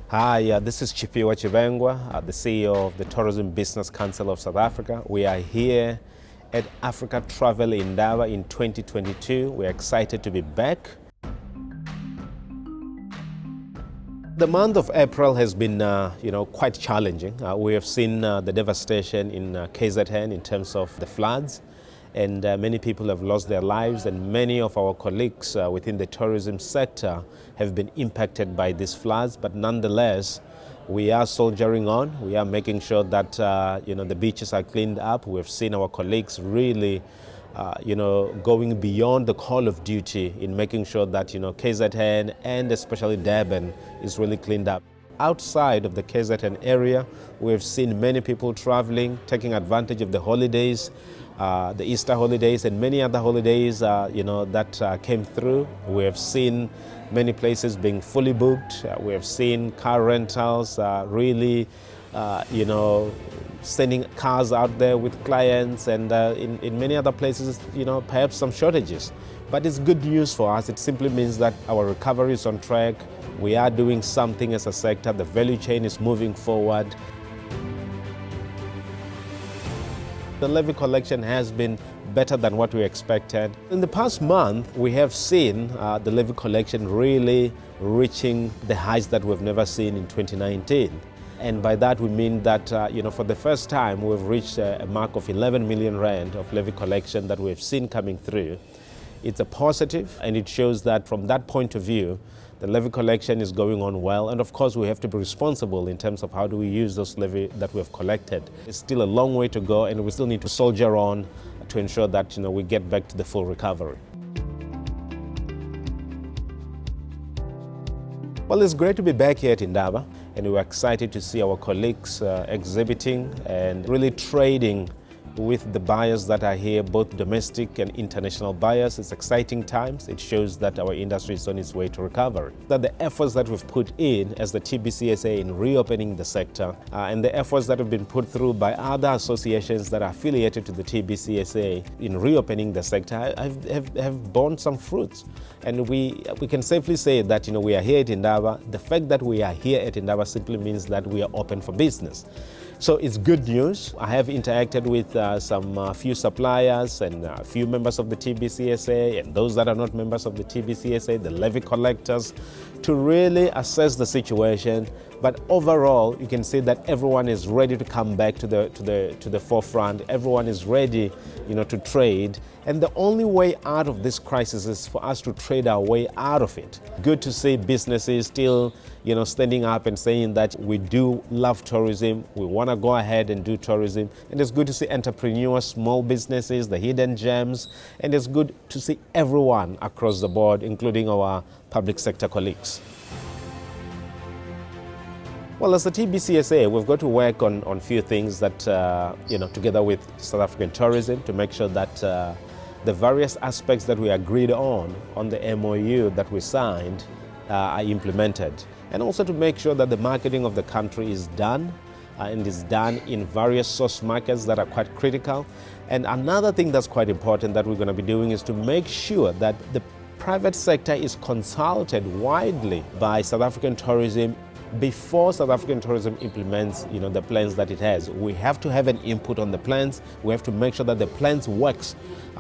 Hi, this is Chipiwa Chibengwa, the CEO of the Tourism Business Council of South Africa. We are here at Africa Travel Indaba in 2022. We're excited to be back. The month of April has been, quite challenging. We have seen the devastation in KZN in terms of the floods, and many people have lost their lives, and many of our colleagues within the tourism sector have been impacted by these floods. But nonetheless, we are soldiering on. We are making sure that the beaches are cleaned up. We've seen our colleagues really going beyond the call of duty in making sure that KZN and especially Durban is really cleaned up. Outside of the KZN area, we've seen many people traveling, taking advantage of the holidays, the Easter holidays and many other holidays that came through. We have seen many places being fully booked. We have seen car rentals really sending cars out there with clients, and in many other places, perhaps some shortages. But it's good news for us. It simply means that our recovery is on track. We are doing something as a sector. The value chain is moving forward. The levy collection has been better than what we expected. In the past month, we have seen the levy collection really reaching the heights that we've never seen in 2019. And by that we mean that for the first time we've reached a mark of 11 million rand of levy collection that we've seen coming through. It's a positive, and it shows that from that point of view, the levy collection is going on well. And of course, we have to be responsible in terms of how do we use those levy that we have collected. It's still a long way to go, and we still need to soldier on to ensure that we get back to the full recovery. Well, it's great to be back here at Indaba, and we're excited to see our colleagues exhibiting and really trading with the buyers that are here, both domestic and international buyers. It's exciting times. It shows that our industry is on its way to recovery. That the efforts that we've put in as the TBCSA in reopening the sector and the efforts that have been put through by other associations that are affiliated to the TBCSA in reopening the sector have borne some fruits. And we can safely say that we are here at Indaba. The fact that we are here at Indaba simply means that we are open for business. So it's good news. I have interacted with some few suppliers and a few members of the TBCSA and those that are not members of the TBCSA, the levy collectors, to really assess the situation. But overall, you can see that everyone is ready to come back to the forefront. Everyone is ready, to trade. And the only way out of this crisis is for us to trade our way out of it. Good to see businesses still, standing up and saying that we do love tourism. We want to go ahead and do tourism. And it's good to see entrepreneurs, small businesses, the hidden gems. And it's good to see everyone across the board, including our public sector colleagues. Well, as the TBCSA, we've got to work on a few things that, together with South African tourism, to make sure that the various aspects that we agreed on the MOU that we signed are implemented. And also to make sure that the marketing of the country is done and is done in various source markets that are quite critical. And another thing that's quite important that we're going to be doing is to make sure that the private sector is consulted widely by South African tourism before South African tourism implements the plans that it has. We have to have an input on the plans. We have to make sure that the plans works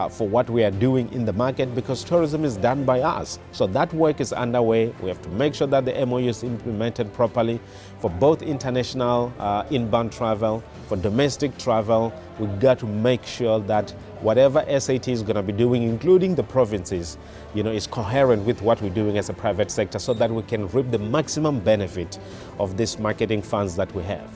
for what we are doing in the market, because tourism is done by us. So that work is underway. We have to make sure that the MOU is implemented properly for both international inbound travel, for domestic travel. We've got to make sure that whatever SAT is going to be doing, including the provinces, is coherent with what we're doing as a private sector, so that we can reap the maximum benefit of these marketing funds that we have.